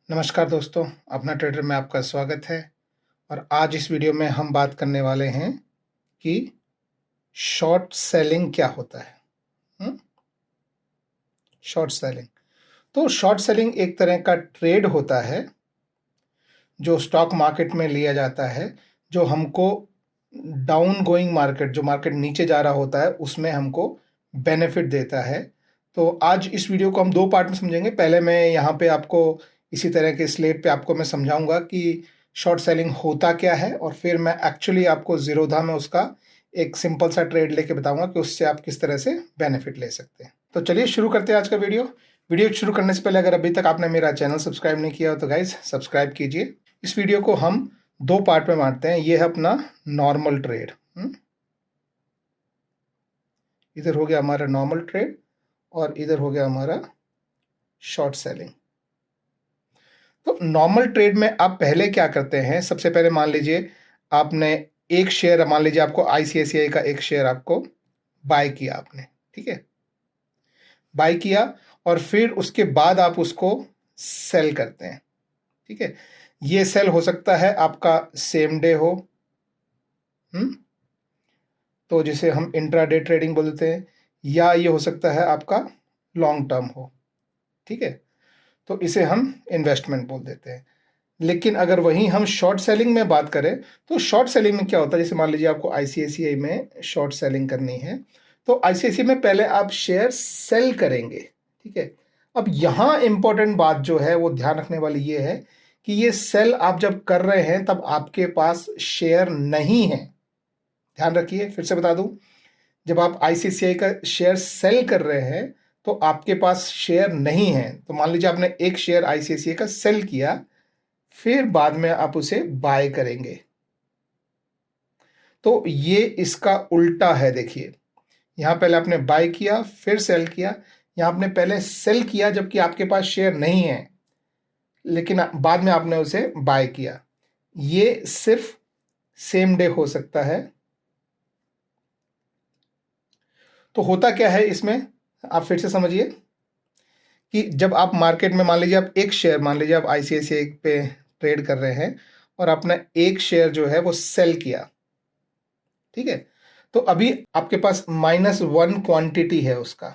नमस्कार दोस्तों, अपना ट्रेडर में आपका स्वागत है। और आज इस वीडियो में हम बात करने वाले हैं कि शॉर्ट सेलिंग क्या होता है। शॉर्ट सेलिंग तो शॉर्ट सेलिंग एक तरह का ट्रेड होता है जो स्टॉक मार्केट में लिया जाता है, जो हमको डाउन गोइंग मार्केट, जो मार्केट नीचे जा रहा होता है, उसमें हमको बेनिफिट देता है। तो आज इस वीडियो को हम दो पार्ट में समझेंगे। पहले मैं यहाँ पे आपको इसी तरह के स्लेट पे आपको मैं समझाऊंगा कि शॉर्ट सेलिंग होता क्या है, और फिर मैं एक्चुअली आपको ज़ीरोधा में उसका एक सिंपल सा ट्रेड लेके बताऊंगा कि उससे आप किस तरह से बेनिफिट ले सकते हैं। तो चलिए शुरू करते हैं आज का वीडियो शुरू करने से पहले अगर अभी तक आपने मेरा चैनल सब्सक्राइब नहीं किया हो तो गाइज सब्सक्राइब कीजिए। इस वीडियो को हम दो पार्ट में बांटते हैं। ये है अपना नॉर्मल ट्रेड, इधर हो गया हमारा नॉर्मल ट्रेड और इधर हो गया हमारा शॉर्ट सेलिंग। तो नॉर्मल ट्रेड में आप पहले क्या करते हैं, सबसे पहले मान लीजिए आपने एक शेयर, मान लीजिए आपको आईसीआईसीआई का एक शेयर आपको बाय किया आपने, ठीक है, बाय किया और फिर उसके बाद आप उसको सेल करते हैं, ठीक है। ये सेल हो सकता है आपका सेम डे हो, तो जिसे हम इंट्राडे ट्रेडिंग बोलते हैं, या ये हो सकता है आपका लॉन्ग टर्म हो, ठीक है, तो इसे हम इन्वेस्टमेंट बोल देते हैं। लेकिन अगर वहीं हम शॉर्ट सेलिंग में बात करें तो शॉर्ट सेलिंग में क्या होता है, जैसे मान लीजिए आपको आईसीआईसीआई में शॉर्ट सेलिंग करनी है, तो आईसीआईसीआई में पहले आप शेयर सेल करेंगे, ठीक है। अब यहाँ इंपॉर्टेंट बात जो है वो ध्यान रखने वाली ये है कि ये सेल आप जब कर रहे हैं तब आपके पास शेयर नहीं है। ध्यान रखिए, फिर से बता दूं, जब आप आईसीआईसीआई का शेयर सेल कर रहे हैं तो आपके पास शेयर नहीं है। तो मान लीजिए आपने एक शेयर आईसीआईसीआई का सेल किया, फिर बाद में आप उसे बाय करेंगे, तो ये इसका उल्टा है। देखिए, यहां पहले आपने बाय किया फिर सेल किया, यहां आपने पहले सेल किया जबकि आपके पास शेयर नहीं है, लेकिन बाद में आपने उसे बाय किया। ये सिर्फ सेम डे हो सकता है। तो होता क्या है इसमें, आप फिर से समझिए कि जब आप मार्केट में मान लीजिए आप एक शेयर, मान लीजिए आप आईसीआईसीआई पे ट्रेड कर रहे हैं और आपने एक शेयर जो है वो सेल किया, ठीक है, तो अभी आपके पास -1 क्वांटिटी है उसका,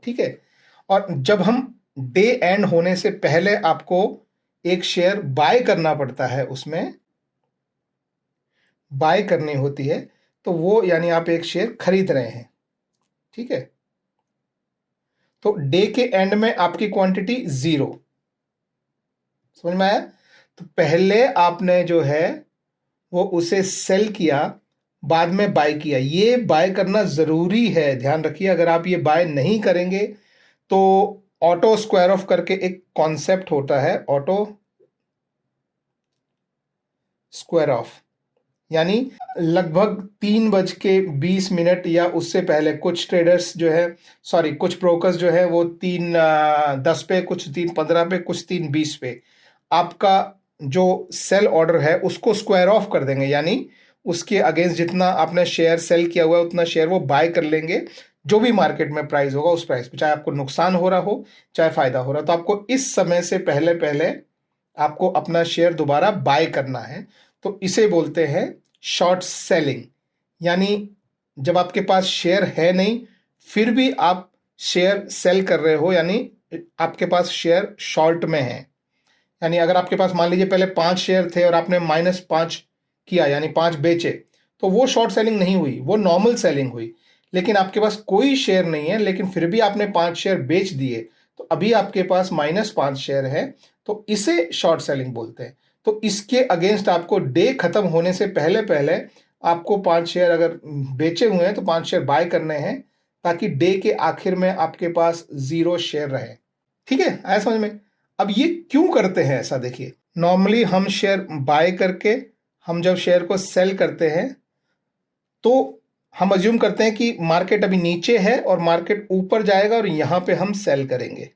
ठीक है। और जब हम डे एंड होने से पहले आपको एक शेयर बाय करना पड़ता है, उसमें बाय करनी होती है, तो वो यानी आप एक शेयर खरीद रहे हैं, ठीक है। तो डे के एंड में आपकी क्वांटिटी 0, समझ में आया। तो पहले आपने जो है वो उसे सेल किया, बाद में बाय किया। ये बाय करना जरूरी है, ध्यान रखिए। अगर आप ये बाय नहीं करेंगे तो ऑटो स्क्वायर ऑफ करके एक कॉन्सेप्ट होता है, ऑटो स्क्वायर ऑफ, यानी लगभग 3:20 या उससे पहले कुछ ट्रेडर्स जो है, सॉरी, कुछ ब्रोकर्स जो है वो 3:10 पे, कुछ 3:15 पे, कुछ 3:20 पे आपका जो सेल ऑर्डर है उसको स्क्वायर ऑफ कर देंगे, यानी उसके अगेंस्ट जितना आपने शेयर सेल किया हुआ है उतना शेयर वो बाय कर लेंगे, जो भी मार्केट में प्राइस होगा उस प्राइस पे, चाहे आपको नुकसान हो रहा हो चाहे फायदा हो रहा हो। तो आपको इस समय से पहले पहले आपको अपना शेयर दोबारा बाय करना है, तो इसे बोलते हैं शॉर्ट सेलिंग। यानी जब आपके पास शेयर है नहीं फिर भी आप शेयर सेल कर रहे हो, यानी आपके पास शेयर शॉर्ट में है। यानी अगर आपके पास मान लीजिए पहले 5 शेयर थे और आपने -5 किया, यानी 5 बेचे, तो वो शॉर्ट सेलिंग नहीं हुई, वो नॉर्मल सेलिंग हुई। लेकिन आपके पास कोई शेयर नहीं है लेकिन फिर भी आपने 5 शेयर बेच दिए, तो अभी आपके पास -5 शेयर है, तो इसे शॉर्ट सेलिंग बोलते हैं। तो इसके अगेंस्ट आपको डे खत्म होने से पहले पहले आपको 5 शेयर अगर बेचे हुए हैं तो 5 शेयर बाय करने हैं, ताकि डे के आखिर में आपके पास 0 शेयर रहे, ठीक है। आया समझ में। अब ये क्यों करते हैं ऐसा, देखिए, नॉर्मली हम शेयर बाय करके हम जब शेयर को सेल करते हैं तो हम अज्यूम करते हैं कि मार्केट अभी नीचे है और मार्केट ऊपर जाएगा और यहां पे हम सेल करेंगे,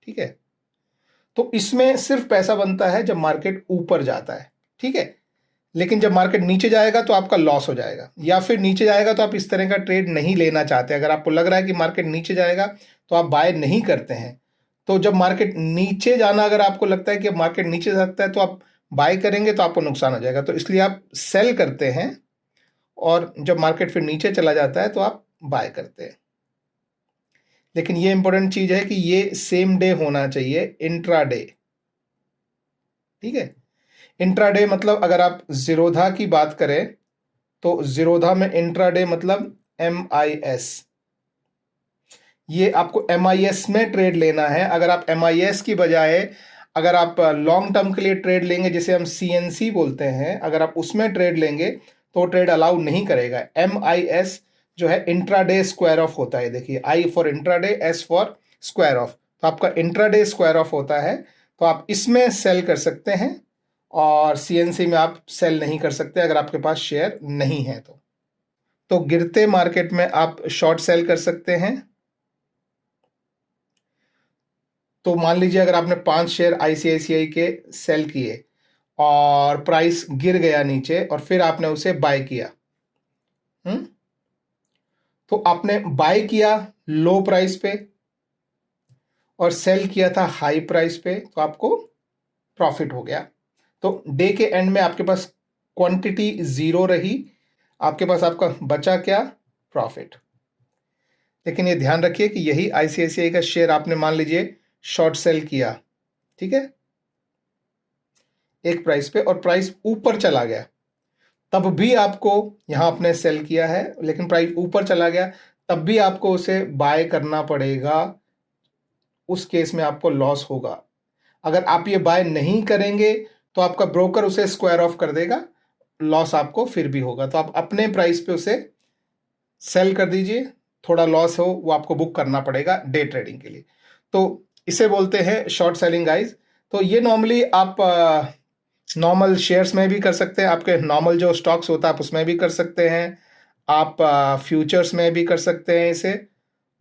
ठीक है। तो इसमें सिर्फ पैसा बनता है जब मार्केट ऊपर जाता है, ठीक है। लेकिन जब मार्केट नीचे जाएगा तो आपका लॉस हो जाएगा, या फिर नीचे जाएगा तो आप इस तरह का ट्रेड नहीं लेना चाहते। अगर आपको लग रहा है कि मार्केट नीचे जाएगा तो आप बाय नहीं करते हैं, तो जब मार्केट नीचे जाना, अगर आपको लगता है कि मार्केट नीचे जा सकता है तो आप बाय करेंगे तो आपको नुकसान हो जाएगा, तो इसलिए आप सेल करते हैं, और जब मार्केट फिर नीचे चला जाता है तो आप बाय करते हैं। लेकिन ये इंपॉर्टेंट चीज है कि ये सेम डे होना चाहिए, इंट्राडे। ठीक है, इंट्राडे मतलब अगर आप जीरोधा की बात करें तो जीरोधा में इंट्राडे मतलब MIS, ये आपको MIS में ट्रेड लेना है। अगर आप MIS की बजाय अगर आप लॉन्ग टर्म के लिए ट्रेड लेंगे, जिसे हम CNC बोलते हैं, अगर आप उसमें ट्रेड लेंगे तो ट्रेड अलाउ नहीं करेगा। MIS जो है इंट्राडे स्क्वायर ऑफ होता है। देखिए, I for intraday, S for square of, तो आपका इंट्राडे स्क्वायर ऑफ होता है। तो आप इसमें सेल कर सकते हैं और CNC में आप सेल नहीं कर सकते अगर आपके पास शेयर नहीं है। तो गिरते मार्केट में आप शॉर्ट सेल कर सकते हैं। तो मान लीजिए अगर आपने 5 शेयर ICICI के सेल किए और प्राइस गिर गया नीचे और फिर आपने उसे बाय किया, तो आपने बाय किया लो प्राइस पे और सेल किया था हाई प्राइस पे, तो आपको प्रॉफिट हो गया। तो डे के एंड में आपके पास क्वांटिटी 0 रही, आपके पास आपका बचा क्या? प्रॉफिट। लेकिन ये ध्यान रखिए कि यही ICICI का शेयर आपने मान लीजिए शॉर्ट सेल किया, ठीक है, एक प्राइस पे, और प्राइस ऊपर चला गया, तब भी आपको यहां आपने सेल किया है, लेकिन प्राइस ऊपर चला गया, तब भी आपको उसे बाय करना पड़ेगा। उस केस में आपको लॉस होगा। अगर आप ये बाय नहीं करेंगे तो आपका ब्रोकर उसे स्क्वायर ऑफ कर देगा, लॉस आपको फिर भी होगा। तो आप अपने प्राइस पे उसे सेल कर दीजिए, थोड़ा लॉस हो वो आपको बुक करना पड़ेगा डे ट्रेडिंग के लिए। तो इसे बोलते हैं शॉर्ट सेलिंग गाइज। तो ये नॉर्मली आप नॉर्मल शेयर्स में भी कर सकते हैं, आपके नॉर्मल जो स्टॉक्स होता है आप उसमें भी कर सकते हैं, आप फ्यूचर्स में भी कर सकते हैं इसे,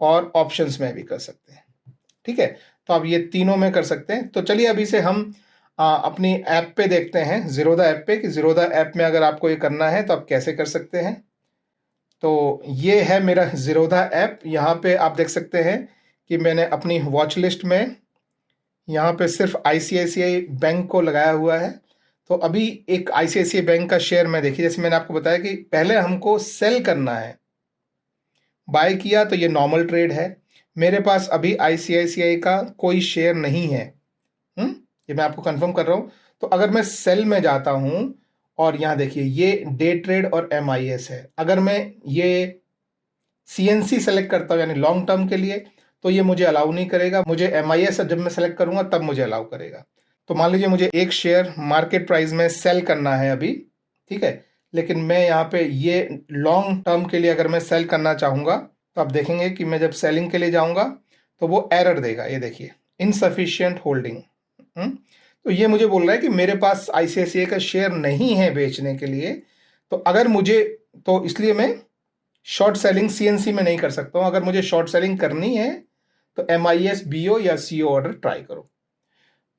और ऑप्शंस में भी कर सकते हैं। ठीक है, तो आप ये तीनों में कर सकते हैं। तो चलिए अभी से हम अपनी ऐप पे देखते हैं, जीरोधा ऐप पे, कि जीरोधा ऐप में अगर आपको ये करना है तो आप कैसे कर सकते हैं। तो ये है मेरा जीरोधा ऐप। यहाँ पे आप देख सकते हैं कि मैंने अपनी वॉच लिस्ट में यहाँ पे सिर्फ ICICI बैंक को लगाया हुआ है। तो अभी एक ICICI बैंक का शेयर में देखिए, जैसे मैंने आपको बताया कि पहले हमको सेल करना है, बाय किया तो ये नॉर्मल ट्रेड है। मेरे पास अभी ICICI का कोई शेयर नहीं है, ये मैं आपको कंफर्म कर रहा हूँ। तो अगर मैं सेल में जाता हूँ और यहाँ देखिए ये डे ट्रेड और MIS है, अगर मैं ये CNC सेलेक्ट करता हूँ यानी लॉन्ग टर्म के लिए, तो ये मुझे अलाउ नहीं करेगा। मुझे MIS जब मैं सेलेक्ट करूंगा तब मुझे अलाउ करेगा। तो मान लीजिए मुझे एक शेयर मार्केट प्राइस में सेल करना है अभी, ठीक है, लेकिन मैं यहाँ पे ये लॉन्ग टर्म के लिए अगर मैं सेल करना चाहूंगा तो आप देखेंगे कि मैं जब सेलिंग के लिए जाऊंगा तो वो एरर देगा, ये देखिए इनसफिशियंट होल्डिंग। तो ये मुझे बोल रहा है कि मेरे पास ICICI का शेयर नहीं है बेचने के लिए। तो अगर मुझे, तो इसलिए मैं शॉर्ट सेलिंग CNC में नहीं कर सकता हूं। अगर मुझे शॉर्ट सेलिंग करनी है तो MIS, BO या CO ऑर्डर ट्राई करो।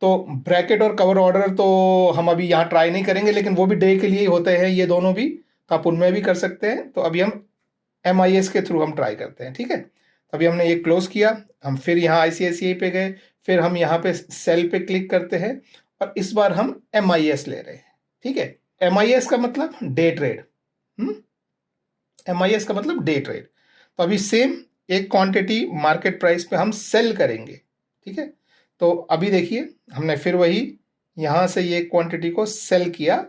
तो ब्रैकेट और कवर ऑर्डर तो हम अभी यहाँ ट्राई नहीं करेंगे, लेकिन वो भी डे के लिए ही होते हैं ये दोनों भी, तो आप उनमें भी कर सकते हैं। तो अभी हम MIS के थ्रू हम ट्राई करते हैं, ठीक है। तो अभी हमने ये क्लोज किया, हम फिर यहाँ ICICI पे गए, फिर हम यहाँ पे सेल पे क्लिक करते हैं और इस बार हम MIS ले रहे हैं, ठीक है। MIS का मतलब डे ट्रेड, MIS का मतलब डे ट्रेड। तो अभी सेम एक क्वांटिटी मार्केट प्राइस पे हम सेल करेंगे, ठीक है। तो अभी देखिए हमने फिर वही यहाँ से ये क्वांटिटी को सेल किया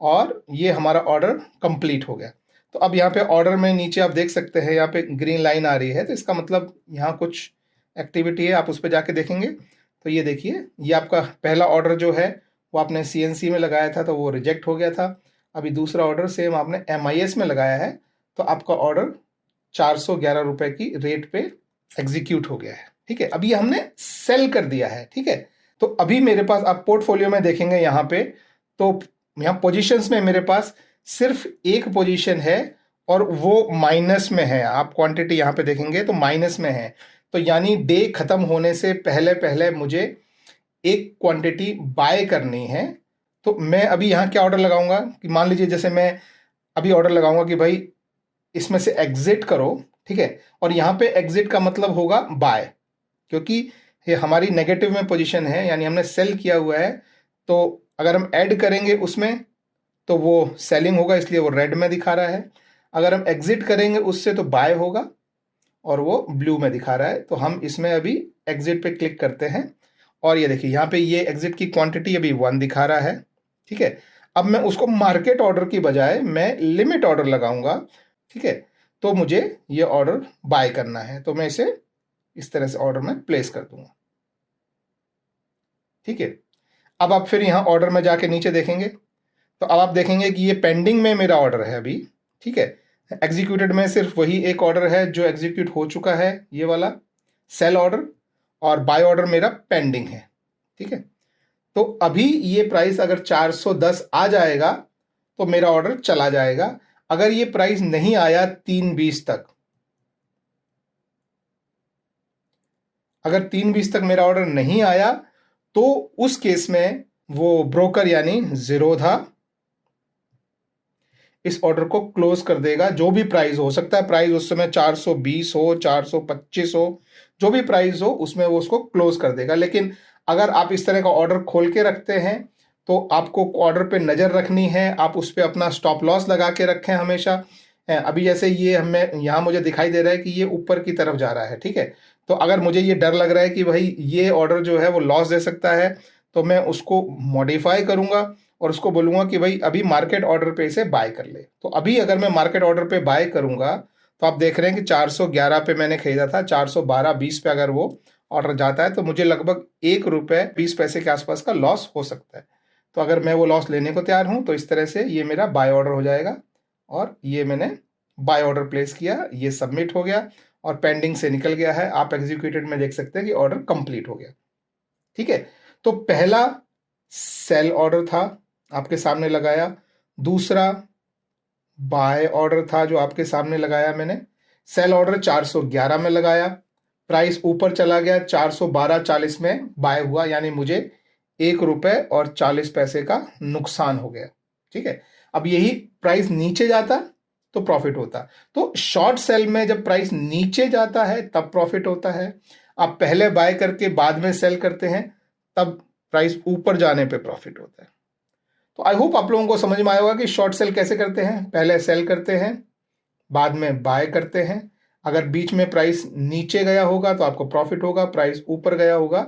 और ये हमारा ऑर्डर कंप्लीट हो गया। तो अब यहाँ पे ऑर्डर में नीचे आप देख सकते हैं यहाँ पे ग्रीन लाइन आ रही है, तो इसका मतलब यहाँ कुछ एक्टिविटी है, आप उस पर जाके देखेंगे। तो ये देखिए ये आपका पहला ऑर्डर जो है वो आपने CNC में लगाया था तो वो रिजेक्ट हो गया था। अभी दूसरा ऑर्डर सेम आपने MIS में लगाया है तो आपका ऑर्डर 411 रुपए की रेट पे एग्जीक्यूट हो गया है, ठीक है। अभी हमने सेल कर दिया है, ठीक है। तो अभी मेरे पास आप पोर्टफोलियो में देखेंगे यहाँ पे, तो यहाँ पोजीशंस में मेरे पास सिर्फ एक पोजीशन है और वो माइनस में है। आप क्वांटिटी यहाँ पे देखेंगे तो माइनस में है, तो यानी डे खत्म होने से पहले पहले मुझे एक क्वांटिटी बाय करनी है। तो मैं अभी यहाँ क्या ऑर्डर लगाऊंगा कि मान लीजिए जैसे मैं अभी ऑर्डर लगाऊंगा कि भाई इसमें से एग्जिट करो, ठीक है, और यहाँ पे एग्जिट का मतलब होगा बाय, क्योंकि ये हमारी नेगेटिव में पोजीशन है, यानी हमने सेल किया हुआ है, तो अगर हम ऐड करेंगे उसमें तो वो सेलिंग होगा, इसलिए वो रेड में दिखा रहा है। अगर हम एग्जिट करेंगे उससे तो बाय होगा और वो ब्लू में दिखा रहा है। तो हम इसमें अभी एग्जिट पे क्लिक करते हैं और ये देखिए यहाँ पे ये एग्जिट की क्वांटिटी अभी 1 दिखा रहा है। ठीक है, अब मैं उसको मार्केट ऑर्डर की बजाय मैं लिमिट ऑर्डर लगाऊंगा। ठीक है, तो मुझे ये ऑर्डर बाय करना है, तो मैं इसे इस तरह से ऑर्डर में प्लेस कर दूंगा। ठीक है, अब आप फिर यहाँ ऑर्डर में जाके नीचे देखेंगे तो अब आप देखेंगे कि ये पेंडिंग में मेरा ऑर्डर है अभी। ठीक है, एग्जीक्यूटेड में सिर्फ वही एक ऑर्डर है जो एग्जीक्यूट हो चुका है, ये वाला सेल ऑर्डर, और बाय ऑर्डर मेरा पेंडिंग है। ठीक है, तो अभी ये प्राइस अगर 410 आ जाएगा तो मेरा ऑर्डर चला जाएगा। अगर ये प्राइस नहीं आया 320 तक, अगर 320 तक मेरा ऑर्डर नहीं आया तो उस केस में वो ब्रोकर यानी ज़ीरोधा इस ऑर्डर को क्लोज कर देगा। जो भी प्राइस हो सकता है, प्राइस उस समय 420 हो, 425 हो, जो भी प्राइस हो उसमें वो उसको क्लोज कर देगा। लेकिन अगर आप इस तरह का ऑर्डर खोल के रखते हैं तो आपको ऑर्डर पे नज़र रखनी है, आप उस पर अपना स्टॉप लॉस लगा के रखें हमेशा। अभी जैसे ये हमें यहाँ मुझे दिखाई दे रहा है कि ये ऊपर की तरफ जा रहा है। ठीक है, तो अगर मुझे ये डर लग रहा है कि भाई ये ऑर्डर जो है वो लॉस दे सकता है, तो मैं उसको मॉडिफाई करूंगा और उसको बोलूंगा कि भाई अभी मार्केट ऑर्डर पे इसे बाय कर ले। तो अभी अगर मैं मार्केट ऑर्डर पे बाय करूंगा तो आप देख रहे हैं कि 411 पे मैंने खरीदा था, 412.20 पे अगर वो ऑर्डर जाता है तो मुझे लगभग ₹1.20 के आसपास का लॉस हो सकता है। तो अगर मैं वो लॉस लेने को तैयार हूं तो इस तरह से ये मेरा बाय ऑर्डर हो जाएगा और ये मैंने बाय ऑर्डर प्लेस किया, ये सबमिट हो गया और पेंडिंग से निकल गया है। आप एग्जीक्यूटेड में देख सकते हैं कि ऑर्डर कंप्लीट हो गया। ठीक है, तो पहला सेल ऑर्डर था आपके सामने लगाया, दूसरा बाय ऑर्डर था जो आपके सामने लगाया मैंने। सेल ऑर्डर 411 में लगाया, प्राइस ऊपर चला गया, 412.40 में बाय हुआ, यानी मुझे ₹1.40 का नुकसान हो गया। ठीक है, अब यही प्राइस नीचे जाता तो प्रॉफिट होता। तो शॉर्ट सेल में जब प्राइस नीचे जाता है तब प्रॉफिट होता है। आप पहले बाय करके बाद में सेल करते हैं तब प्राइस ऊपर जाने पे प्रॉफिट होता है। तो आई होप आप लोगों को समझ में आया होगा कि शॉर्ट सेल कैसे करते हैं। पहले सेल करते हैं, बाद में बाय करते हैं। अगर बीच में प्राइस नीचे गया होगा तो आपको प्रॉफिट होगा, प्राइस ऊपर गया होगा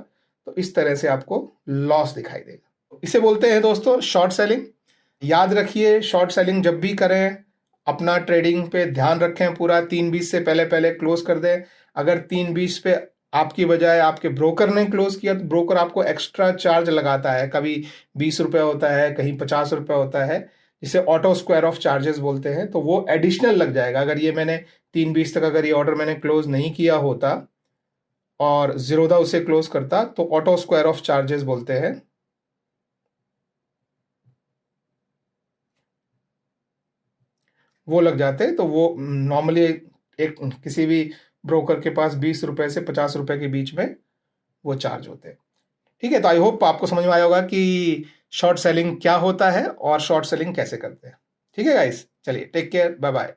तो इस तरह से आपको लॉस दिखाई देगा। इसे बोलते हैं दोस्तों शॉर्ट सेलिंग। याद रखिए, शॉर्ट सेलिंग जब भी करें अपना ट्रेडिंग पे ध्यान रखें, पूरा 3:20 से पहले पहले क्लोज कर दें। अगर 3:20 पे आपकी बजाय आपके ब्रोकर ने क्लोज किया तो ब्रोकर आपको एक्स्ट्रा चार्ज लगाता है, कभी ₹20 होता है, कहीं ₹50 होता है, जिसे ऑटो स्क्वायर ऑफ चार्जेस बोलते हैं। तो वो एडिशनल लग जाएगा। अगर ये मैंने 3:20 तक अगर ये ऑर्डर मैंने क्लोज नहीं किया होता और ज़ीरोधा उसे क्लोज करता तो ऑटो स्क्वायर ऑफ चार्जेस बोलते हैं, वो लग जाते। तो वो नॉर्मली एक किसी भी ब्रोकर के पास ₹20 से ₹50 के बीच में वो चार्ज होते हैं। ठीक है, तो आई होप आपको समझ में आया होगा कि शॉर्ट सेलिंग क्या होता है और शॉर्ट सेलिंग कैसे करते हैं। ठीक है गाइस, चलिए टेक केयर, बाय बाय।